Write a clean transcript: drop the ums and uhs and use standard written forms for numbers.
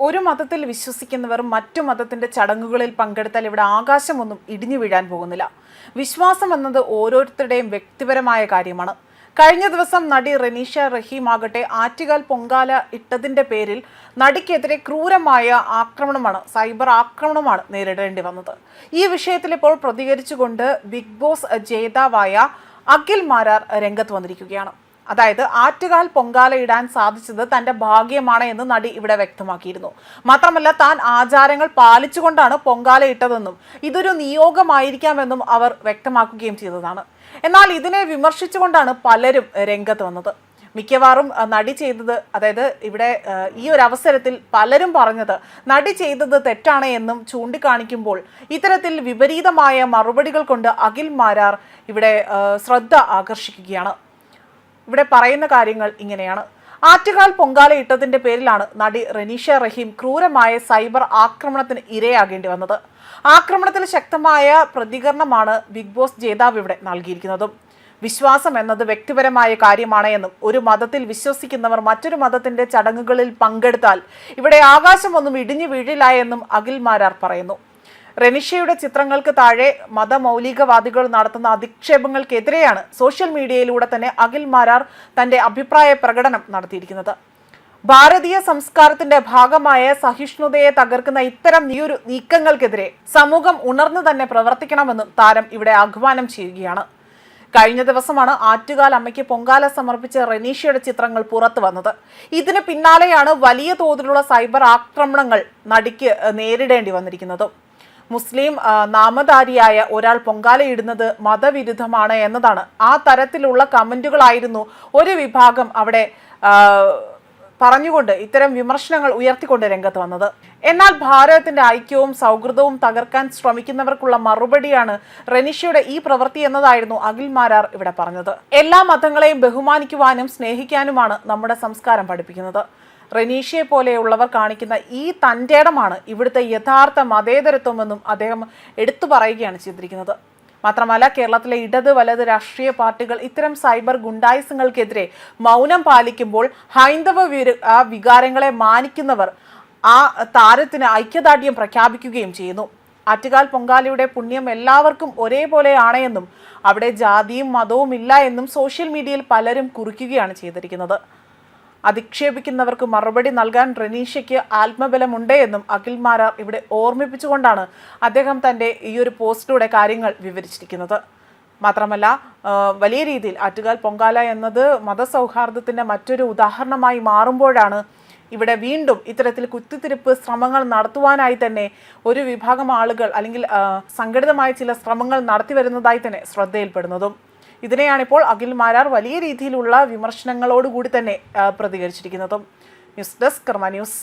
ഒരു മതത്തിൽ വിശ്വസിക്കുന്നവർ മറ്റു മതത്തിന്റെ ചടങ്ങുകളിൽ പങ്കെടുത്താൽ ഇവിടെ ആകാശമൊന്നും ഇടിഞ്ഞു വീഴാൻ പോകുന്നില്ല. വിശ്വാസം എന്നത് ഓരോരുത്തരുടെയും വ്യക്തിപരമായ കാര്യമാണ്. കഴിഞ്ഞ ദിവസം നടി റെനീഷ റഹീം ആകട്ടെ ആറ്റുകാൽ പൊങ്കാല ഇട്ടതിന്റെ പേരിൽ നടിക്കെതിരെ ക്രൂരമായ സൈബർ ആക്രമണമാണ് നേരിടേണ്ടി വന്നത്. ഈ വിഷയത്തിൽ ഇപ്പോൾ പ്രതികരിച്ചുകൊണ്ട് ബിഗ് ബോസ് ജേതാവായ അഖിൽ മാരാർ രംഗത്ത് വന്നിരിക്കുകയാണ്. അതായത് ആറ്റുകാൽ പൊങ്കാല ഇടാൻ സാധിച്ചത് തന്റെ ഭാഗ്യമാണ് എന്ന് നടി ഇവിടെ വ്യക്തമാക്കിയിരുന്നു. മാത്രമല്ല, താൻ ആചാരങ്ങൾ പാലിച്ചുകൊണ്ടാണ് പൊങ്കാല ഇട്ടതെന്നും ഇതൊരു നിയോഗമായിരിക്കാമെന്നും അവർ വ്യക്തമാക്കുകയും ചെയ്തതാണ്. എന്നാൽ ഇതിനെ വിമർശിച്ചുകൊണ്ടാണ് പലരും രംഗത്ത് വന്നത്. മിക്കവാറും നടി ചെയ്തത്, അതായത് ഇവിടെ ഈ ഒരു അവസരത്തിൽ പലരും പറഞ്ഞത് നടി ചെയ്തത് തെറ്റാണ് എന്നും ചൂണ്ടിക്കാണിക്കുമ്പോൾ ഇത്തരത്തിൽ വിപരീതമായ മറുപടികൾ കൊണ്ട് അഖിൽ മാരാർ ഇവിടെ ശ്രദ്ധ ആകർഷിക്കുകയാണ്. ഇവിടെ പറയുന്ന കാര്യങ്ങൾ ഇങ്ങനെയാണ്. ആറ്റുകാൽ പൊങ്കാല ഇട്ടതിന്റെ പേരിലാണ് നടി റെനീഷ റഹീം ക്രൂരമായ സൈബർ ആക്രമണത്തിന് ഇരയാകേണ്ടി വന്നത്. ആക്രമണത്തിൽ ശക്തമായ പ്രതികരണമാണ് ബിഗ് ബോസ് ജേതാവ് ഇവിടെ നൽകിയിരിക്കുന്നതും. വിശ്വാസം എന്നത് വ്യക്തിപരമായ കാര്യമാണ് എന്നും ഒരു മതത്തിൽ വിശ്വസിക്കുന്നവർ മറ്റൊരു മതത്തിന്റെ ചടങ്ങുകളിൽ പങ്കെടുത്താൽ ഇവിടെ ആകാശമൊന്നും ഇടിഞ്ഞു വീഴില്ല എന്നും അഖിൽ മാരാർ പറയുന്നു. റെനീഷയുടെ ചിത്രങ്ങൾക്ക് താഴെ മതമൗലികവാദികൾ നടത്തുന്ന അധിക്ഷേപങ്ങൾക്കെതിരെയാണ് സോഷ്യൽ മീഡിയയിലൂടെ തന്നെ അഖിൽ മാരാർ തന്റെ അഭിപ്രായ പ്രകടനം നടത്തിയിരിക്കുന്നത്. ഭാരതീയ സംസ്കാരത്തിന്റെ ഭാഗമായ സഹിഷ്ണുതയെ തകർക്കുന്ന ഇത്തരം നീക്കങ്ങൾക്കെതിരെ സമൂഹം ഉണർന്നു തന്നെ പ്രവർത്തിക്കണമെന്നും താരം ഇവിടെ ആഹ്വാനം ചെയ്യുകയാണ്. കഴിഞ്ഞ ദിവസമാണ് ആറ്റുകാൽ അമ്മയ്ക്ക് പൊങ്കാല സമർപ്പിച്ച റെനീഷയുടെ ചിത്രങ്ങൾ പുറത്തു വന്നത്. ഇതിന് പിന്നാലെയാണ് വലിയ തോതിലുള്ള സൈബർ ആക്രമണങ്ങൾ നടിക്ക് നേരിടേണ്ടി വന്നിരിക്കുന്നത്. മുസ്ലിം നാമധാരിയായ ഒരാൾ പൊങ്കാലയിടുന്നത് മതവിരുദ്ധമാണ് എന്നതാണ് ആ തരത്തിലുള്ള കമന്റുകളായിരുന്നു ഒരു വിഭാഗം അവിടെ പറഞ്ഞുകൊണ്ട് ഇത്തരം വിമർശനങ്ങൾ ഉയർത്തിക്കൊണ്ട് രംഗത്ത് വന്നത്. എന്നാൽ ഭാരതത്തിന്റെ ഐക്യവും സൗഹൃദവും തകർക്കാൻ ശ്രമിക്കുന്നവർക്കുള്ള മറുപടിയാണ് റെനീഷയുടെ ഈ പ്രവൃത്തി എന്നതായിരുന്നു അഖിൽ മാരാർ ഇവിടെ പറഞ്ഞത്. എല്ലാ മതങ്ങളെയും ബഹുമാനിക്കുവാനും സ്നേഹിക്കാനുമാണ് നമ്മുടെ സംസ്കാരം പഠിപ്പിക്കുന്നത്. റെനീഷയെ പോലെയുള്ളവർ കാണിക്കുന്ന ഈ തന്റേടമാണ് ഇവിടുത്തെ യഥാർത്ഥ മതേതരത്വമെന്നും അദ്ദേഹം എടുത്തു പറയുകയാണ് ചെയ്തിരിക്കുന്നത്. മാത്രമല്ല, കേരളത്തിലെ ഇടത് വലത് രാഷ്ട്രീയ പാർട്ടികൾ ഇത്തരം സൈബർ ഗുണ്ടായിസങ്ങൾക്കെതിരെ മൗനം പാലിക്കുമ്പോൾ ഹൈന്ദവ വികാരങ്ങളെ മാനിക്കുന്നവർ ആ താരത്തിന് ഐക്യദാർഢ്യം പ്രഖ്യാപിക്കുകയും ചെയ്യുന്നു. ആറ്റുകാൽ പൊങ്കാലയുടെ പുണ്യം എല്ലാവർക്കും ഒരേപോലെയാണ് എന്നും അവിടെ ജാതിയും മതവും ഇല്ല എന്നും സോഷ്യൽ മീഡിയയിൽ പലരും കുറിക്കുകയാണ് ചെയ്തിരിക്കുന്നത്. അധിക്ഷേപിക്കുന്നവർക്ക് മറുപടി നൽകാൻ റെനീഷയ്ക്ക് ആത്മബലമുണ്ട് എന്നും അഖിൽ മാരാർ ഇവിടെ ഓർമ്മിപ്പിച്ചുകൊണ്ടാണ് അദ്ദേഹം തൻ്റെ ഈ ഒരു പോസ്റ്റിലൂടെ കാര്യങ്ങൾ വിവരിച്ചിരിക്കുന്നത്. മാത്രമല്ല, വലിയ രീതിയിൽ ആറ്റുകാൽ പൊങ്കാല എന്നത് മതസൗഹാർദ്ദത്തിൻ്റെ മറ്റൊരു ഉദാഹരണമായി മാറുമ്പോഴാണ് ഇവിടെ വീണ്ടും ഇത്തരത്തിൽ കുത്തിത്തിരിപ്പ് ശ്രമങ്ങൾ നടത്തുവാനായി തന്നെ ഒരു വിഭാഗം ആളുകൾ അല്ലെങ്കിൽ സംഘടിതമായ ചില ശ്രമങ്ങൾ നടത്തി വരുന്നതായി തന്നെ ശ്രദ്ധയിൽപ്പെടുന്നതും. ഇതിനെയാണിപ്പോൾ അഖിൽ മാരാർ വലിയ രീതിയിലുള്ള വിമർശനങ്ങളോടുകൂടി തന്നെ പ്രതികരിച്ചിരിക്കുന്നതും. ന്യൂസ് ഡെസ്ക് കർമ്മ ന്യൂസ്.